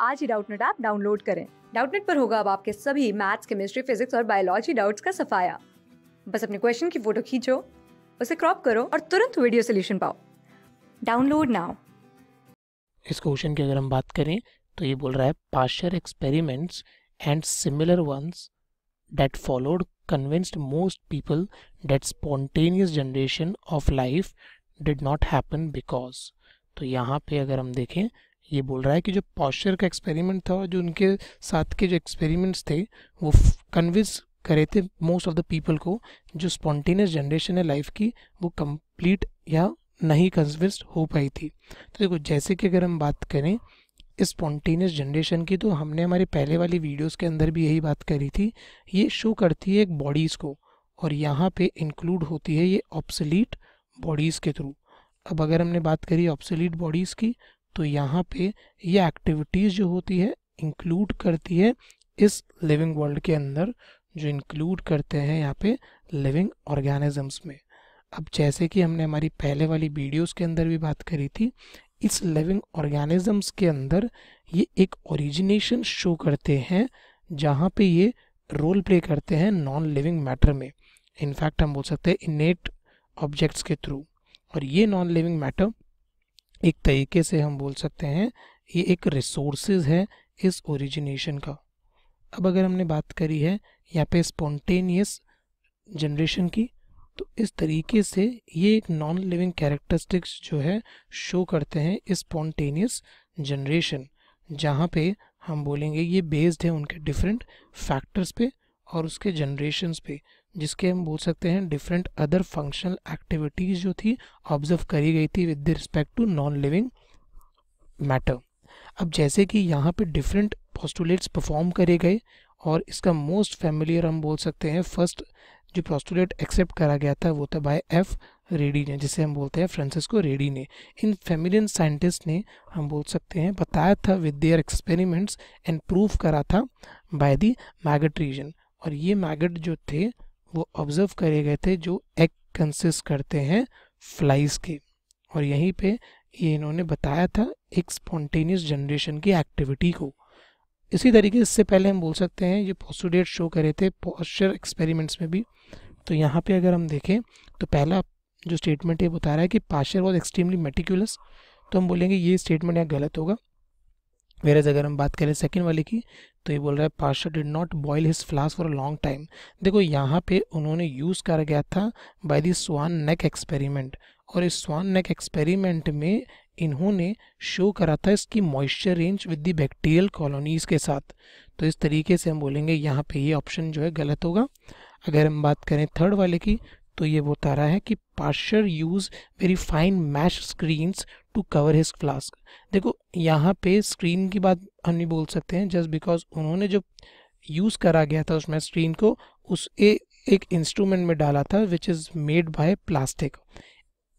आज ही Doubtnut app download करें। Doubtnut पर होगा अब आपके सभी मैथ्स, केमिस्ट्री, फिजिक्स और बायोलॉजी डाउट्स का सफाया। बस अपने क्वेश्चन की फोटो खींचो, उसे क्रॉप करो और तुरंत वीडियो सोल्यूशन पाओ। Download now. इस क्वेश्चन की अगर हम बात करें तो ये बोल रहा है Pasteur experiments and similar ones that followed convinced most people that spontaneous generation of life did not happen because। तो यहाँ पे अगर हम देखें ये बोल रहा है कि जो पॉस्चर का एक्सपेरिमेंट था, जो उनके साथ के जो एक्सपेरिमेंट्स थे वो कन्विंस करे थे मोस्ट ऑफ द पीपल को जो स्पॉन्टेनियस जनरेशन है लाइफ की वो कंप्लीट या नहीं कन्विंस्ड हो पाई थी। तो देखो जैसे कि अगर हम बात करें स्पॉन्टेनियस जनरेशन की, तो हमने हमारी पहले वाली वीडियोस के अंदर भी यही बात करी थी। ये शो करती है एक बॉडीज़ को और यहाँ पे इंक्लूड होती है ये ऑब्सोलीट बॉडीज़ के थ्रू। अब अगर हमने बात करी ऑब्सोलीट बॉडीज़ की तो यहाँ पे ये एक्टिविटीज़ जो होती है इंक्लूड करती है इस लिविंग वर्ल्ड के अंदर, जो इंक्लूड करते हैं यहाँ पे लिविंग ऑर्गेनिजम्स में। अब जैसे कि हमने हमारी पहले वाली वीडियोस के अंदर भी बात करी थी, इस लिविंग ऑर्गेनिजम्स के अंदर ये एक ओरिजिनेशन शो करते हैं जहाँ पे ये रोल प्ले करते हैं नॉन लिविंग मैटर में। इनफैक्ट हम बोल सकते हैं इनेट ऑब्जेक्ट्स के थ्रू। और ये नॉन लिविंग मैटर एक तरीके से हम बोल सकते हैं ये एक रिसोर्सेज है इस ओरिजिनेशन का। अब अगर हमने बात करी है यहाँ पे स्पॉन्टेनियस जनरेशन की, तो इस तरीके से ये एक नॉन लिविंग कैरेक्टरिस्टिक्स जो है शो करते हैं स्पॉन्टेनियस जनरेशन, जहाँ पे हम बोलेंगे ये बेस्ड है उनके डिफरेंट फैक्टर्स पे और उसके जनरेशन्स पे, जिसके हम बोल सकते हैं डिफरेंट अदर फंक्शनल एक्टिविटीज़ जो थी ऑब्जर्व करी गई थी with respect to non living matter. अब जैसे कि यहाँ पे डिफरेंट पोस्टुलेट्स परफॉर्म करे गए और इसका मोस्ट फैमिलियर हम बोल सकते हैं फर्स्ट जो पोस्टुलेट एक्सेप्ट करा गया था वो था बाय एफ रेडी ने, जिसे हम बोलते हैं फ्रांसिस्को रेडी ने। इन फेमिलियन साइंटिस्ट ने हम बोल सकते हैं बताया था with their experiments and prove करा था बाय द मैगट रीजन। और ये मैगट जो थे वो ऑब्जर्व करे गए थे जो एग कंसिस्ट करते हैं फ्लाइज के, और यहीं पे ये इन्होंने बताया था एक स्पॉन्टेनियस जनरेशन की एक्टिविटी को। इसी तरीके इससे पहले हम बोल सकते हैं ये पोस्टुलेट शो करे थे पॉस्चर एक्सपेरिमेंट्स में भी। तो यहाँ पे अगर हम देखें तो पहला जो स्टेटमेंट है बता रहा है कि पाश्चर वॉज एक्सट्रीमली मेटिकुलस, तो हम बोलेंगे ये स्टेटमेंट यहाँ गलत होगा। वेरएज अगर हम बात करें सेकंड वाले की तो ये बोल रहा है Pasteur did not boil his flask for a long time. देखो यहाँ पे उन्होंने यूज़ करा गया था by the swan neck experiment, और इस स्वान नेक एक्सपेरिमेंट में इन्होंने शो करा था इसकी moisture range with the bacterial colonies के साथ। तो इस तरीके से हम बोलेंगे यहाँ पे ये ऑप्शन जो है गलत होगा। अगर हम बात करें थर्ड वाले की तो ये बता रहा है कि Pasteur use very fine mesh screens to cover his flask. देखो यहाँ पे स्क्रीन की बात हम नहीं बोल सकते हैं जस्ट बिकॉज उन्होंने जो यूज़ करा गया था उसमें स्क्रीन को उस एक इंस्ट्रूमेंट में डाला था which is made by plastic.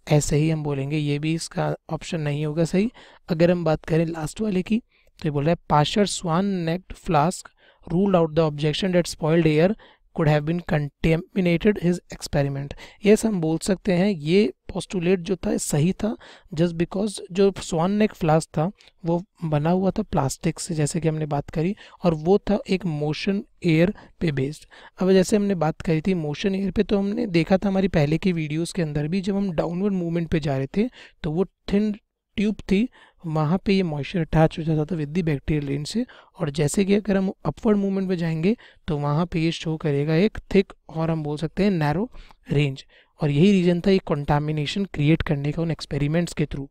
ऐसे ही हम बोलेंगे ये भी इसका ऑप्शन नहीं होगा सही। अगर हम बात करें लास्ट वाले की तो ये बोल रहा है Pasteur swan necked flask ruled out the objection that spoiled air could have been contaminated his experiment। Yes हम बोल सकते हैं ये पोस्टुलेट जो था सही था जस्ट बिकॉज जो स्वान नेक फ्लास्क था वो बना हुआ था प्लास्टिक से, जैसे कि हमने बात करी, और वो था एक मोशन एयर पे बेस्ड। अब जैसे हमने बात करी थी मोशन एयर पे, तो हमने देखा था हमारी पहले की वीडियोस के अंदर भी जब हम डाउनवर्ड मूवमेंट पे जा रहे थे तो वो थिन ट्यूब थी, वहाँ पे ये मॉइस्चर अटैच हो जाता था विद द बैक्टीरियल रेंज से। और जैसे कि अगर हम अपवर्ड मूवमेंट पे जाएंगे तो वहाँ पे ये शो करेगा एक थिक और हम बोल सकते हैं नैरो रेंज, और यही रीजन था ये कंटामिनेशन क्रिएट करने का उन एक्सपेरिमेंट्स के थ्रू।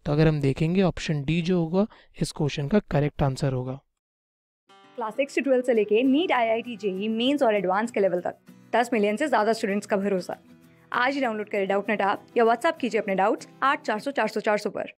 तो अगर हम देखेंगे ऑप्शन डी जो होगा इस क्वेश्चन का करेक्ट आंसर होगा। क्लास 6 से 12 से लेके नीट, IIT, जेईई मेंस और एडवांस के लेवल तक 10 मिलियन से ज्यादा स्टूडेंट्स का भरोसा। आज ही डाउनलोड करें डाउटनेट ऐप या व्हाट्सएप कीजिए अपने डाउट्स 8400 400 400 पर।